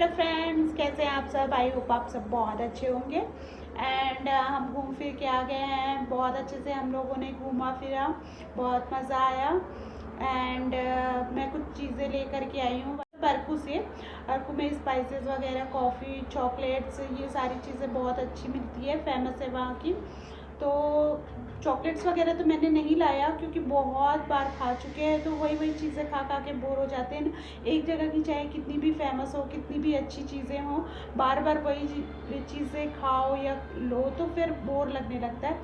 Hello friends, कैसे हैं आप सब। आई होप आप सब बहुत अच्छे होंगे। एंड हम घूम फिर के आ गए हैं। बहुत अच्छे से हम लोगों ने घूमा फिरा, बहुत मज़ा आया। एंड मैं कुछ चीज़ें लेकर के आई हूँ बरकू से। बरकू में स्पाइसेस वगैरह, कॉफ़ी, चॉकलेट्स, ये सारी चीज़ें बहुत अच्छी मिलती है, फेमस है वहाँ की। तो चॉकलेट्स वगैरह तो मैंने नहीं लाया क्योंकि बहुत बार खा चुके हैं, तो वही वही चीज़ें खा खा के बोर हो जाते हैं ना। एक जगह की चाहे कितनी भी फेमस हो, कितनी भी अच्छी चीज़ें हों, बार बार वही चीज़ें खाओ या लो तो फिर बोर लगने लगता है।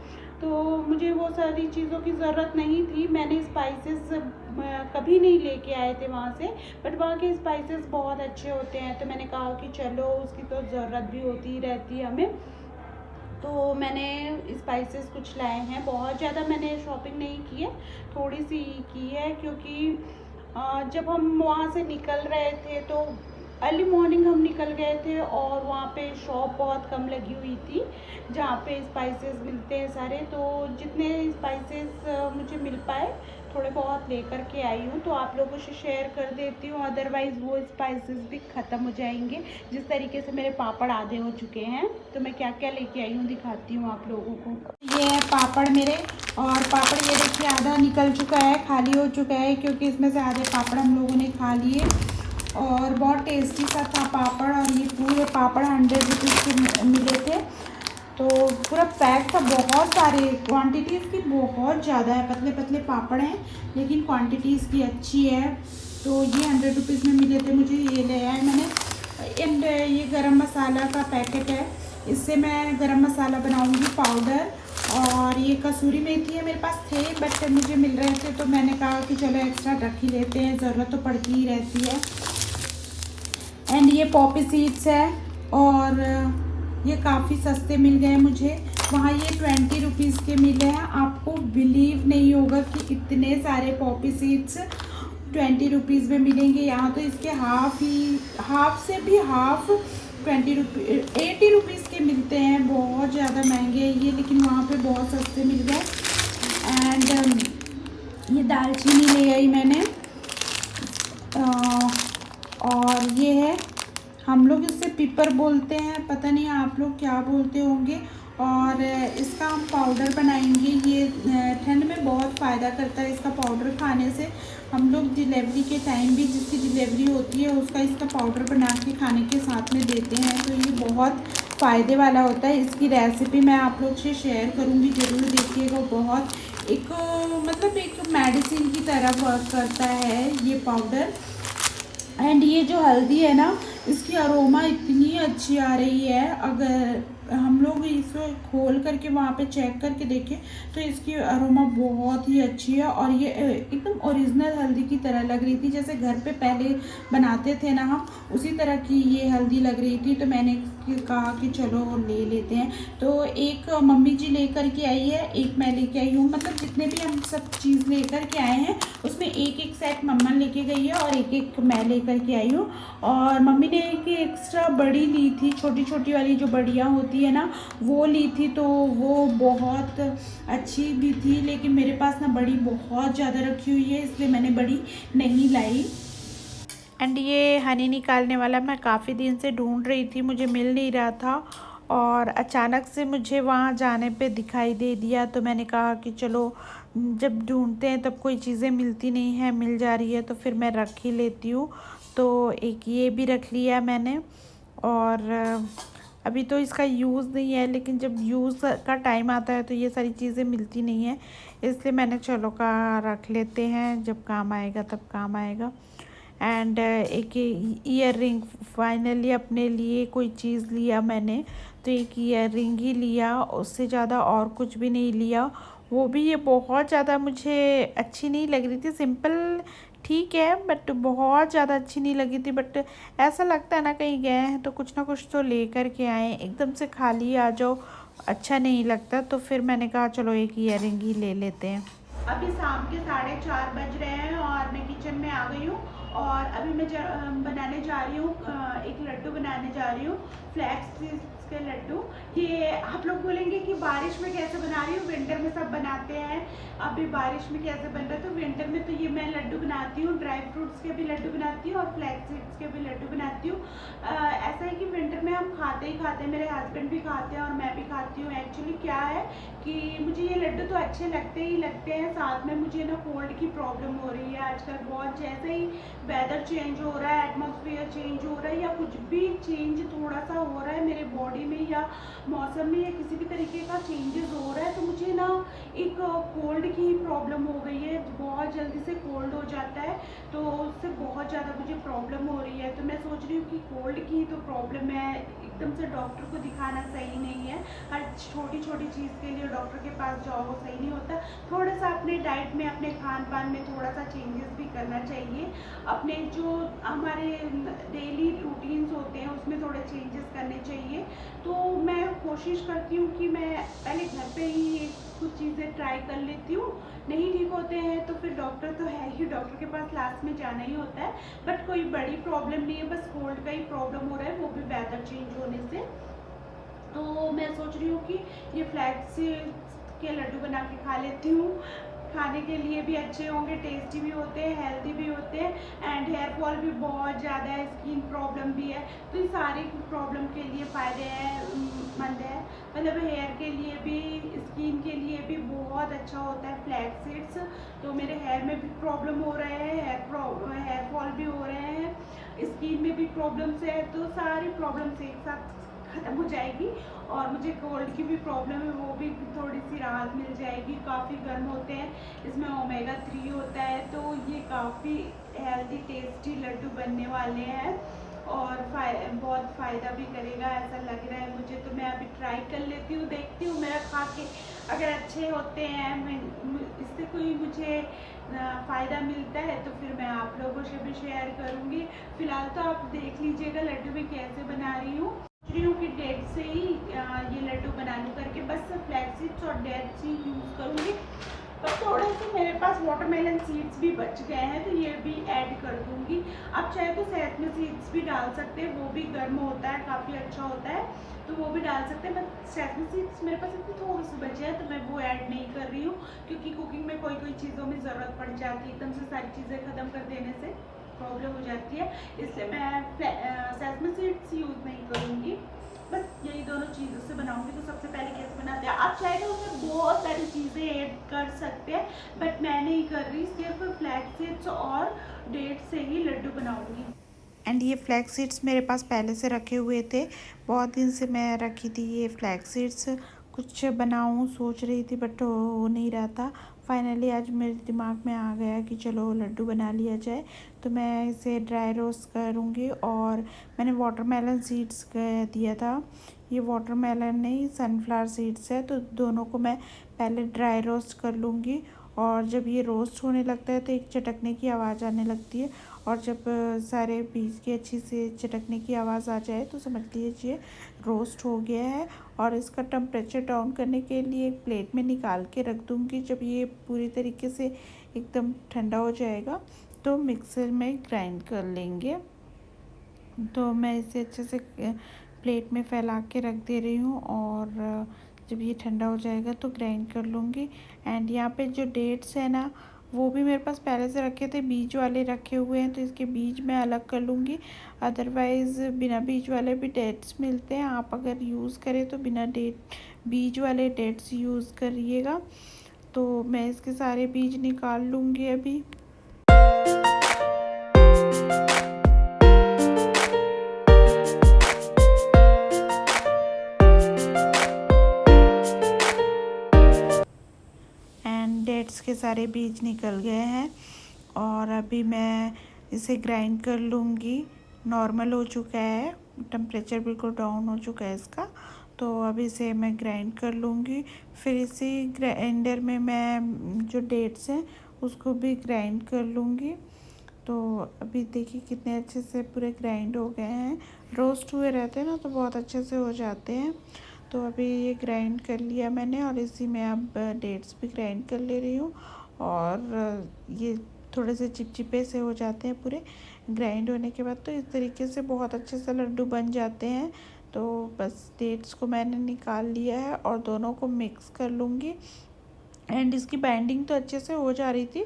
तो मुझे वो सारी चीज़ों की ज़रूरत नहीं थी। मैंने स्पाइसेस कभी नहीं लेके आए थे वहाँ से, बट वहाँ के स्पाइसेस बहुत अच्छे होते हैं, तो मैंने कहा कि चलो उसकी तो ज़रूरत भी होती ही रहती है हमें। तो मैंने स्पाइसेस कुछ लाए हैं। बहुत ज़्यादा मैंने शॉपिंग नहीं की है, थोड़ी सी की है, क्योंकि जब हम वहाँ से निकल रहे थे तो अर्ली मॉर्निंग हम निकल गए थे और वहाँ पे शॉप बहुत कम लगी हुई थी जहाँ पे स्पाइसेस मिलते हैं सारे। तो जितने स्पाइसेस मुझे मिल पाए थोड़े बहुत लेकर के आई हूँ, तो आप लोगों से शेयर कर देती हूँ, अदरवाइज़ वो स्पाइसेस भी ख़त्म हो जाएंगे। जिस तरीके से मेरे पापड़ आधे हो चुके हैं, तो मैं क्या क्या लेके आई हूँ दिखाती हूँ आप लोगों को। ये है पापड़ मेरे, और पापड़ ये देखिए आधा निकल चुका है, खाली हो चुका है, क्योंकि इसमें से आधे पापड़ हम लोगों ने खा लिए। और बहुत टेस्टी सा था पापड़, और ये पूरे पापड़ 100 रुपीज़ के मिले थे। तो पूरा पैक था, बहुत सारे, क्वांटिटी इसकी बहुत ज़्यादा है। पतले पतले पापड़ हैं लेकिन क्वांटिटी इसकी अच्छी है। तो ये 100 रुपीज़ में मिले थे मुझे, ये ले आए मैंने। एंड ये गरम मसाला का पैकेट है, इससे मैं गरम मसाला बनाऊंगी पाउडर। और ये कसूरी मेथी है, मेरे पास थे बट मुझे मिल रहे थे तो मैंने कहा कि चलो एक्स्ट्रा रख ही लेते हैं, ज़रूरत तो पड़ती ही रहती है। एंड ये पॉपी सीड्स है, और ये काफ़ी सस्ते मिल गए मुझे। वहाँ ये 20 रुपीज़ के मिले हैं। आपको बिलीव नहीं होगा कि इतने सारे पॉपी सीड्स 20 रुपीज़ में मिलेंगे। यहाँ तो इसके हाफ से भी हाफ 80 रुपीज़ के मिलते हैं। बहुत ज़्यादा महंगे हैं ये, लेकिन वहाँ पे बहुत सस्ते मिल गए। एंड ये दालचीनी ले आई मैंने, और ये है, हम लोग इससे पिपर बोलते हैं, पता नहीं आप लोग क्या बोलते होंगे। और इसका हम पाउडर बनाएंगे। ये ठंड में बहुत फ़ायदा करता है इसका पाउडर खाने से। हम लोग डिलीवरी के टाइम भी, जिसकी डिलीवरी होती है उसका इसका पाउडर बना के खाने के साथ में देते हैं, तो ये बहुत फ़ायदे वाला होता है। इसकी रेसिपी मैं आप लोग से शेयर करूँगी, ज़रूर देखिएगा। बहुत एक मतलब एक मेडिसिन की तरह वर्क करता है ये पाउडर। एंड ये जो हल्दी है ना, इसकी अरोमा इतनी अच्छी आ रही है। अगर हम लोग इसको खोल करके वहाँ पे चेक करके देखें तो इसकी अरोमा बहुत ही अच्छी है। और ये एकदम ओरिजिनल हल्दी की तरह लग रही थी, जैसे घर पे पहले बनाते थे ना हम, उसी तरह की ये हल्दी लग रही थी। तो मैंने कहा कि चलो ले लेते हैं। तो एक मम्मी जी लेकर के आई है, एक मैं लेके आई हूँ। मतलब जितने भी हम सब चीज़ लेकर के आए हैं उसमें एक एक सेट मम्मा लेके गई है और एक एक मैं लेकर के आई हूँ। और मम्मी ने एक एक्स्ट्रा बड़ी ली थी, छोटी छोटी वाली जो बड़ियाँ होती है ना, वो ली थी। तो वो बहुत अच्छी भी थी, लेकिन मेरे पास ना बड़ी बहुत ज़्यादा रखी हुई है, इसलिए मैंने बड़ी नहीं लाई। एंड ये हनी निकालने वाला मैं काफ़ी दिन से ढूंढ रही थी, मुझे मिल नहीं रहा था, और अचानक से मुझे वहाँ जाने पे दिखाई दे दिया। तो मैंने कहा कि चलो, जब ढूंढते हैं तब कोई चीज़ें मिलती नहीं है, मिल जा रही है तो फिर मैं रख ही लेती हूँ। तो एक ये भी रख लिया मैंने। और अभी तो इसका यूज़ नहीं है, लेकिन जब यूज़ का टाइम आता है तो ये सारी चीज़ें मिलती नहीं है, इसलिए मैंने चलो कहा रख लेते हैं, जब काम आएगा तब काम आएगा। एंड एक ईयर रिंग, फाइनली अपने लिए कोई चीज़ लिया मैंने, तो एक ईयर रिंग ही लिया, उससे ज़्यादा और कुछ भी नहीं लिया। वो भी ये बहुत ज़्यादा मुझे अच्छी नहीं लग रही थी, सिंपल ठीक है, बट बहुत ज़्यादा अच्छी नहीं लगी थी। बट ऐसा लगता है ना, कहीं गए हैं तो कुछ ना कुछ तो ले कर के आए, एकदम से खाली आ जाओ अच्छा नहीं लगता। तो फिर मैंने कहा चलो एक ईयर रिंग ही ले लेते हैं। अभी शाम के 4:30 बज रहे हैं और मैं किचन में आ गई हूँ। और अभी मैं बनाने जा रही हूँ, एक लड्डू बनाने जा रही हूँ, फ्लैक्स सीड्स के लड्डू। ये आप लोग बोलेंगे कि बारिश में कैसे बना रही हूँ, विंटर में सब बनाते हैं, अभी बारिश में कैसे बन रहा है। तो विंटर में तो ये मैं लड्डू बनाती हूँ, ड्राई फ्रूट्स के भी लड्डू बनाती हूँ और फ्लैक्स सीड्स के भी लड्डू बनाती हूँ। ऐसा है कि विंटर में हम खाते ही खाते हैं, मेरे हस्बैंड भी खाते हैं और मैं भी खाती हूँ। एक्चुअली क्या है कि मुझे ये लड्डू तो अच्छे लगते ही लगते हैं, साथ में मुझे ना कोल्ड की प्रॉब्लम हो रही है आजकल बहुत। जैसे ही वेदर चेंज हो रहा है, एटमॉस्फेयर चेंज हो रहा है या कुछ भी चेंज थोड़ा सा हो रहा है मेरे बॉडी में या मौसम में या किसी भी तरीके का चेंजेस हो रहा है, तो मुझे ना एक कोल्ड की प्रॉब्लम हो गई है। बहुत जल्दी से कोल्ड हो जाता है, तो उससे बहुत ज़्यादा मुझे प्रॉब्लम हो रही है। तो मैं सोच रही हूँ कि कोल्ड की तो प्रॉब्लम है, एकदम से डॉक्टर को दिखाना सही नहीं है। हर छोटी छोटी चीज़ के लिए डॉक्टर के पास जाओ, वो सही नहीं होता। थोड़ा सा अपने डाइट में, अपने खान पान में थोड़ा सा चेंजेस भी करना चाहिए। अपने जो हमारे डेली रूटीन्स होते हैं उसमें थोड़े चेंजेस करने चाहिए। तो मैं कोशिश करती हूँ कि मैं पहले घर पे ही कुछ चीज़ें ट्राई कर लेती हूँ। नहीं ठीक होते हैं तो फिर डॉक्टर तो है ही, डॉक्टर के पास लास्ट में जाना ही होता है। बट कोई बड़ी प्रॉब्लम नहीं है, बस कोल्ड का ही प्रॉब्लम हो रहा है, वो भी वेदर चेंज होने से। तो मैं सोच रही हूँ कि ये फ्लैक्स के लड्डू बना के खा लेती हूँ। खाने के लिए भी अच्छे होंगे, टेस्टी भी होते हैं, हेल्दी भी होते हैं एंड हेयर फॉल भी बहुत ज़्यादा है, स्किन प्रॉब्लम भी है। तो ये सारी प्रॉब्लम के लिए फ़ायदे मंद है, मतलब हेयर के लिए भी, स्किन के लिए भी बहुत अच्छा होता है फ्लैक्स सीड्स। तो मेरे हेयर में भी प्रॉब्लम हो रहे हैं, हेयर फॉल भी हो रहे हैं, स्किन में भी प्रॉब्लम्स है, तो सारी प्रॉब्लम्स एक साथ ख़त्म हो जाएगी। और मुझे कोल्ड की भी प्रॉब्लम है, वो भी थोड़ी सी राहत मिल जाएगी। काफ़ी गर्म होते हैं, इसमें ओमेगा 3 होता है, तो ये काफ़ी हेल्दी टेस्टी लड्डू बनने वाले हैं और बहुत फ़ायदा भी करेगा ऐसा लग रहा है मुझे। तो मैं अभी ट्राई कर लेती हूँ, देखती हूँ मेरा खा के अगर अच्छे होते हैं, इससे कोई मुझे फ़ायदा मिलता है तो फिर मैं आप लोगों से भी शेयर करूँगी। फ़िलहाल तो आप देख लीजिएगा लड्डू मैं कैसे बना रही हूँ। कि डेट से ही ये लड्डू बना लूँ करके, बस फ्लैक्स सीड्स और डेट्स ही यूज़ करूँगी। पर थोड़े से मेरे पास वाटरमेलन सीड्स भी बच गए हैं, तो ये भी ऐड कर दूँगी। आप चाहे तो सेसमे सीड्स भी डाल सकते हैं, वो भी गर्म होता है, काफ़ी अच्छा होता है, तो वो भी डाल सकते हैं। बट सेसमे सीड्स मेरे पास इतने थोड़े से बचे हैं, तो मैं वो ऐड नहीं कर रही हूँ, क्योंकि कुकिंग में कोई कोई चीज़ों में ज़रूरत पड़ जाती है, एकदम से सारी चीज़ें ख़त्म कर देने से प्रॉब्लम हो जाती है, इसलिए मैं सेसमे सीड्स यूज़ नहीं करूँगी। बस यही दोनों चीज़ों से बनाऊंगी। तो सबसे पहले कैसे बनाते हैं, आप चाहे तो उसमें बहुत सारी चीज़ें ऐड कर सकते हैं, बट मैं नहीं कर रही, सिर्फ फ्लैक्स सीड्स और डेट से ही लड्डू बनाऊंगी। एंड ये फ्लैक्स सीड्स मेरे पास पहले से रखे हुए थे, बहुत दिन से मैं रखी थी ये फ्लैक्स सीड्स। कुछ बनाऊं सोच रही थी बट हो नहीं रहा था। फाइनली आज मेरे दिमाग में आ गया कि चलो लड्डू बना लिया जाए। तो मैं इसे ड्राई रोस्ट करूँगी। और मैंने वाटरमेलन सीड्स दिया था, ये वाटरमेलन नहीं सनफ्लावर सीड्स है, तो दोनों को मैं पहले ड्राई रोस्ट कर लूँगी। और जब ये रोस्ट होने लगता है तो एक चटकने की आवाज़ आने लगती है, और जब सारे बीज की अच्छी से चटकने की आवाज़ आ जाए तो समझ लीजिए रोस्ट हो गया है। और इसका टेम्परेचर डाउन करने के लिए एक प्लेट में निकाल के रख दूँगी। जब ये पूरी तरीके से एकदम ठंडा हो जाएगा तो मिक्सर में ग्राइंड कर लेंगे। तो मैं इसे अच्छे से प्लेट में फैला के रख दे रही हूँ, और जब ये ठंडा हो जाएगा तो ग्राइंड कर लूँगी। एंड यहाँ पे जो डेट्स है ना, वो भी मेरे पास पहले से रखे थे, बीज वाले रखे हुए हैं, तो इसके बीज मैं अलग कर लूँगी। अदरवाइज़ बिना बीज वाले भी डेट्स मिलते हैं, आप अगर यूज़ करें तो बिना बीज वाले डेट्स यूज़ करिएगा। तो मैं इसके सारे बीज निकाल लूँगी अभी। डेट्स के सारे बीज निकल गए हैं, और अभी मैं इसे ग्राइंड कर लूँगी। नॉर्मल हो चुका है, टेम्परेचर बिल्कुल डाउन हो चुका है इसका, तो अभी इसे मैं ग्राइंड कर लूँगी। फिर इसी ग्राइंडर में मैं जो डेट्स हैं उसको भी ग्राइंड कर लूँगी। तो अभी देखिए कितने अच्छे से पूरे ग्राइंड हो गए हैं, रोस्ट हुए रहते हैं ना तो बहुत अच्छे से हो जाते हैं। तो अभी ये ग्राइंड कर लिया मैंने, और इसी में अब डेट्स भी ग्राइंड कर ले रही हूँ। और ये थोड़े से चिपचिपे से हो जाते हैं पूरे ग्राइंड होने के बाद, तो इस तरीके से बहुत अच्छे से लड्डू बन जाते हैं। तो बस डेट्स को मैंने निकाल लिया है और दोनों को मिक्स कर लूँगी। एंड इसकी बाइंडिंग तो अच्छे से हो जा रही थी,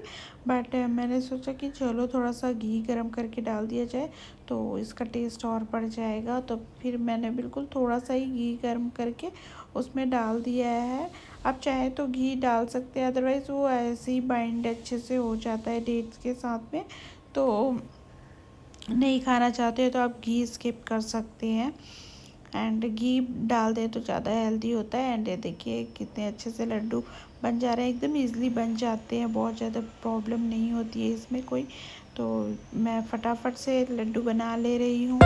बट मैंने सोचा कि चलो थोड़ा सा घी गरम करके डाल दिया जाए तो इसका टेस्ट और बढ़ जाएगा। तो फिर मैंने बिल्कुल थोड़ा सा ही घी गरम करके उसमें डाल दिया है। आप चाहे तो घी डाल सकते हैं, अदरवाइज़ वो ऐसे ही बाइंड अच्छे से हो जाता है डेट्स के साथ में। तो नहीं खाना चाहते तो आप घी स्किप कर सकते हैं, एंड घी डाल दें तो ज़्यादा हेल्दी होता है। एंड ये देखिए कितने अच्छे से लड्डू बन जा रहे हैं, एकदम इजीली बन जाते हैं, बहुत ज़्यादा प्रॉब्लम नहीं होती है इसमें कोई। तो मैं फटाफट से लड्डू बना ले रही हूँ।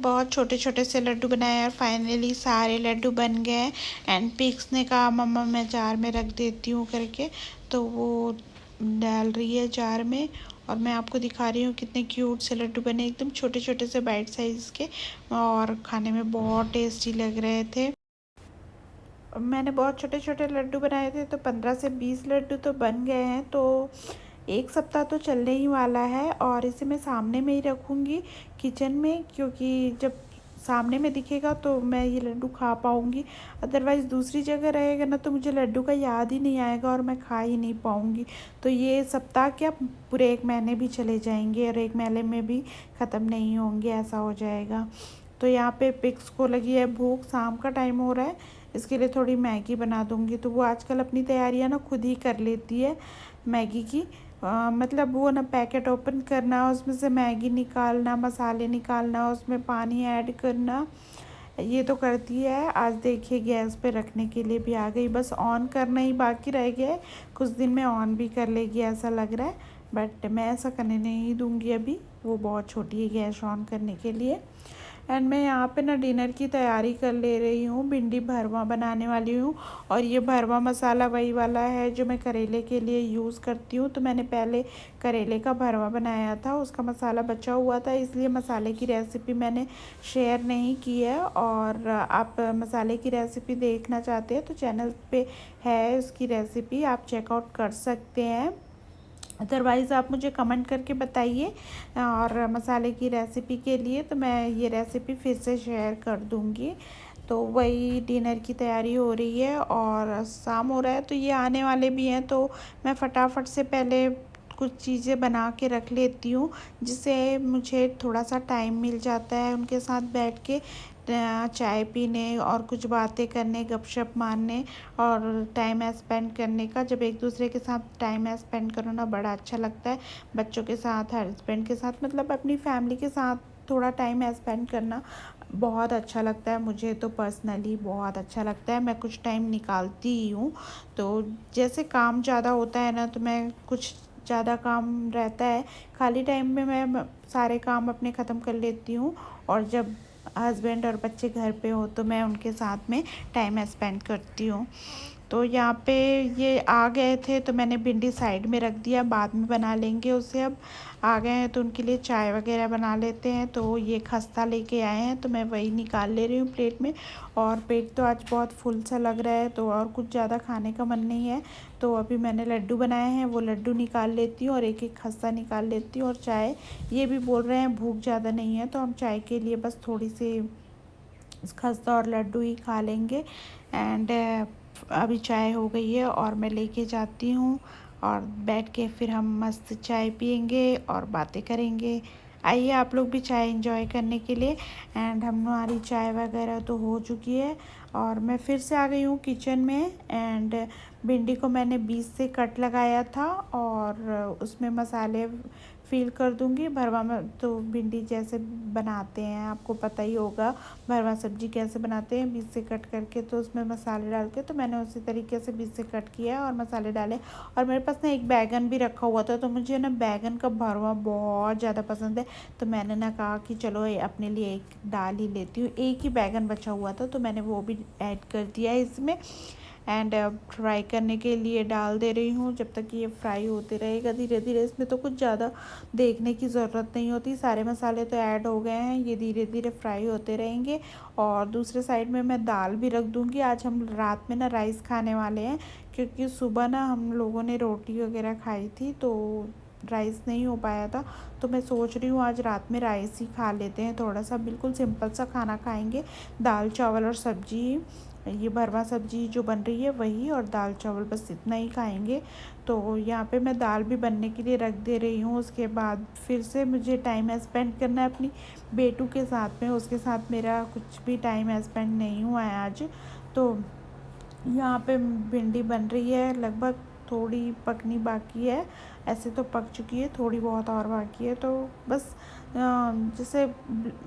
बहुत छोटे छोटे से लड्डू बनाए और फाइनली सारे लड्डू बन गए। एंड पिक्स ने कहा मम्मा मैं जार में रख देती हूँ करके, तो वो डाल रही है जार में। और मैं आपको दिखा रही हूँ कितने क्यूट से लड्डू बने, एकदम छोटे छोटे से बाइट साइज़ के, और खाने में बहुत टेस्टी लग रहे थे। मैंने बहुत छोटे छोटे लड्डू बनाए थे, तो 15 से 20 लड्डू तो बन गए हैं। तो एक सप्ताह तो चलने ही वाला है, और इसे मैं सामने में ही रखूँगी किचन में, क्योंकि जब सामने में दिखेगा तो मैं ये लड्डू खा पाऊँगी। अदरवाइज़ दूसरी जगह रहेगा ना तो मुझे लड्डू का याद ही नहीं आएगा और मैं खा ही नहीं पाऊँगी। तो ये सप्ताह क्या पूरे 1 महीने भी चले जाएंगे और 1 महीने में भी ख़त्म नहीं होंगे, ऐसा हो जाएगा। तो यहाँ पे पिक्स को लगी है भूख, शाम का टाइम हो रहा है, इसके लिए थोड़ी मैगी बना दूँगी। तो वो आजकल अपनी तैयारियाँ ना खुद ही कर लेती है मैगी की। मतलब वो ना पैकेट ओपन करना, उसमें से मैगी निकालना, मसाले निकालना, उसमें पानी ऐड करना, ये तो करती है। आज देखिए गैस पे रखने के लिए भी आ गई, बस ऑन करना ही बाकी रह गया है। कुछ दिन में ऑन भी कर लेगी ऐसा लग रहा है, बट मैं ऐसा करने नहीं दूँगी अभी, वो बहुत छोटी है गैस ऑन करने के लिए। एंड मैं यहाँ पे ना डिनर की तैयारी कर ले रही हूँ, भिंडी भरवा बनाने वाली हूँ। और ये भरवा मसाला वही वाला है जो मैं करेले के लिए यूज़ करती हूँ। तो मैंने पहले करेले का भरवा बनाया था, उसका मसाला बचा हुआ था, इसलिए मसाले की रेसिपी मैंने शेयर नहीं की है। और आप मसाले की रेसिपी देखना चाहते हैं तो चैनल पे है उसकी रेसिपी, आप चेकआउट कर सकते हैं। अदरवाइज़ आप मुझे कमेंट करके बताइए और मसाले की रेसिपी के लिए, तो मैं ये रेसिपी फिर से शेयर कर दूँगी। तो वही डिनर की तैयारी हो रही है और शाम हो रहा है, तो ये आने वाले भी हैं, तो मैं फटाफट से पहले कुछ चीज़ें बना के रख लेती हूँ, जिससे मुझे थोड़ा सा टाइम मिल जाता है उनके साथ बैठ के चाय पीने और कुछ बातें करने, गपशप मारने और टाइम स्पेंड करने का। जब एक दूसरे के साथ टाइम स्पेंड करो ना बड़ा अच्छा लगता है, बच्चों के साथ, हस्बैंड के साथ, मतलब अपनी फैमिली के साथ थोड़ा टाइम स्पेंड करना बहुत अच्छा लगता है। मुझे तो पर्सनली बहुत अच्छा लगता है, मैं कुछ टाइम निकालती ही हूँ। तो जैसे काम ज़्यादा होता है ना, तो मैं कुछ ज़्यादा काम रहता है, खाली टाइम में मैं सारे काम अपने ख़त्म कर लेती हूँ। और जब हस्बैंड और बच्चे घर पे हो तो मैं उनके साथ में टाइम स्पेंड करती हूँ। तो यहाँ पे ये आ गए थे तो मैंने भिंडी साइड में रख दिया, बाद में बना लेंगे उसे। अब आ गए हैं तो उनके लिए चाय वगैरह बना लेते हैं। तो ये खस्ता लेके आए हैं तो मैं वही निकाल ले रही हूँ प्लेट में। और पेट तो आज बहुत फुल सा लग रहा है, तो और कुछ ज़्यादा खाने का मन नहीं है। तो अभी मैंने लड्डू बनाए हैं, वो लड्डू निकाल लेती हूँ और एक एक खस्ता निकाल लेती हूँ। और चाय, ये भी बोल रहे हैं भूख ज़्यादा नहीं है, तो हम चाय के लिए बस थोड़ी सी खस्ता और लड्डू ही खा लेंगे। एंड अभी चाय हो गई है और मैं लेके जाती हूँ, और बैठ के फिर हम मस्त चाय पियेंगे और बातें करेंगे। आइए आप लोग भी चाय एंजॉय करने के लिए। एंड हमारी चाय वगैरह तो हो चुकी है और मैं फिर से आ गई हूँ किचन में। एंड भिंडी को मैंने बीच से कट लगाया था और उसमें मसाले फिल कर दूँगी। भरवा में तो भिंडी जैसे बनाते हैं आपको पता ही होगा, भरवा सब्जी कैसे बनाते हैं, बीच से कट करके, तो उसमें मसाले डाल के, तो मैंने उसी तरीके से बीच से कट किया और मसाले डाले। और मेरे पास ना एक बैगन भी रखा हुआ था, तो मुझे ना बैगन का भरवा बहुत ज़्यादा पसंद है। तो मैंने ना कहा कि चलो अपने लिए एक डाल ही लेती हूँ। एक ही बैगन बचा हुआ था तो मैंने वो भी ऐड कर दिया है इसमें। एंड फ्राई करने के लिए डाल दे रही हूँ। जब तक ये फ्राई होते रहेगा धीरे धीरे, इसमें तो कुछ ज़्यादा देखने की ज़रूरत नहीं होती, सारे मसाले तो ऐड हो गए हैं, ये धीरे धीरे फ्राई होते रहेंगे। और दूसरे साइड में मैं दाल भी रख दूँगी। आज हम रात में ना राइस खाने वाले हैं, क्योंकि सुबह ना हम लोगों ने रोटी वगैरह खाई थी तो राइस नहीं हो पाया था। तो मैं सोच रही हूँ आज रात में राइस ही खा लेते हैं, थोड़ा सा बिल्कुल सिंपल सा खाना खाएंगे, दाल चावल और सब्जी। ये भरवा सब्जी जो बन रही है वही, और दाल चावल, बस इतना ही खाएंगे। तो यहाँ पे मैं दाल भी बनने के लिए रख दे रही हूँ। उसके बाद फिर से मुझे टाइम स्पेंड करना है अपनी बेटू के साथ में, उसके साथ मेरा कुछ भी टाइम स्पेंड नहीं हुआ है आज। तो यहाँ पे भिंडी बन रही है, लगभग थोड़ी पकनी बाकी है, ऐसे तो पक चुकी है, थोड़ी बहुत और बाकी है। तो बस जैसे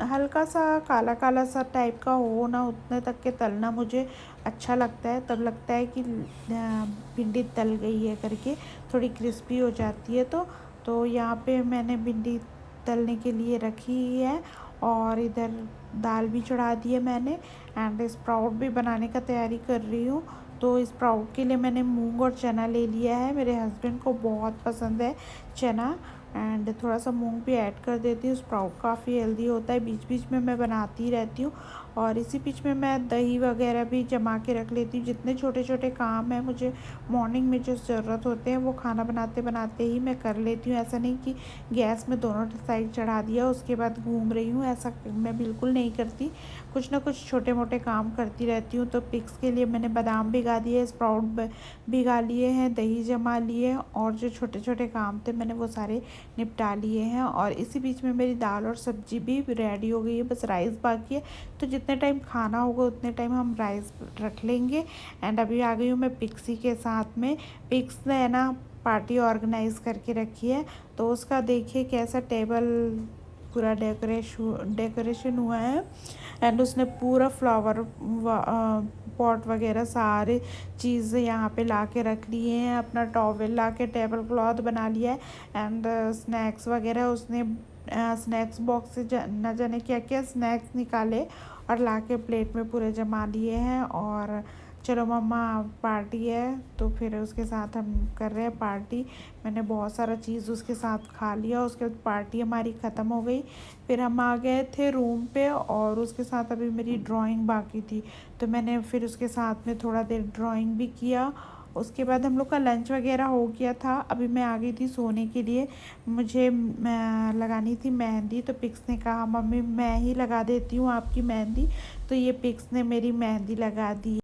हल्का सा काला काला सा टाइप का हो ना, उतने तक के तलना मुझे अच्छा लगता है, तब लगता है कि भिंडी तल गई है करके, थोड़ी क्रिस्पी हो जाती है। तो यहाँ पे मैंने भिंडी तलने के लिए रखी है, और इधर दाल भी चढ़ा दी है मैंने, एंड स्प्राउट भी बनाने का तैयारी कर रही हूँ। तो स्प्राउट के लिए मैंने मूंग और चना ले लिया है, मेरे हस्बैंड को बहुत पसंद है चना, एंड थोड़ा सा मूंग भी ऐड कर देती हूँ। स्प्राउट काफ़ी हेल्दी होता है, बीच बीच में मैं बनाती रहती हूँ। और इसी बीच में मैं दही वगैरह भी जमा के रख लेती हूँ। जितने छोटे छोटे काम हैं मुझे मॉर्निंग में जो ज़रूरत होते हैं वो खाना बनाते बनाते ही मैं कर लेती हूँ। ऐसा नहीं कि गैस में दोनों साइड चढ़ा दिया उसके बाद घूम रही हूँ, ऐसा मैं बिल्कुल नहीं करती। कुछ ना कुछ छोटे मोटे काम करती रहती हूँ। तो पिक्स के लिए मैंने बादाम भिगा दिए, स्प्राउट भिगा लिए हैं, दही जमा लिए, और जो छोटे छोटे काम थे मैंने वो सारे निपटा लिए हैं। और इसी बीच में मेरी दाल और सब्जी भी रेडी हो गई है, बस राइस बाकी है। तो जितने टाइम खाना होगा उतने टाइम हम राइस रख लेंगे। एंड अभी आ गई हूँ मैं पिक्सी के साथ में। पिक्स ने है ना पार्टी ऑर्गेनाइज करके रखी है, तो उसका देखिए कैसा टेबल पूरा डेकोरेशन हुआ है। एंड उसने पूरा फ्लावर पॉट वगैरह सारे चीज़ यहाँ पे ला के रख लिए हैं, अपना टॉवेल ला के टेबल क्लॉथ बना लिया है। एंड स्नैक्स वगैरह उसने स्नैक्स बॉक्स से न जाने क्या क्या स्नैक्स निकाले और ला के प्लेट में पूरे जमा लिए हैं। और चलो मम्मा पार्टी है, तो फिर उसके साथ हम कर रहे हैं पार्टी। मैंने बहुत सारा चीज़ उसके साथ खा लिया, उसके बाद पार्टी हमारी ख़त्म हो गई। फिर हम आ गए थे रूम पे, और उसके साथ अभी मेरी ड्राइंग बाकी थी, तो मैंने फिर उसके साथ में थोड़ा देर ड्राइंग भी किया। उसके बाद हम लोग का लंच वगैरह हो गया था, अभी मैं आ गई थी सोने के लिए। मुझे लगानी थी मेहंदी, तो पिक्स ने कहा मम्मी मैं ही लगा देती हूँ आपकी मेहंदी, तो ये पिक्स ने मेरी मेहंदी लगा दी।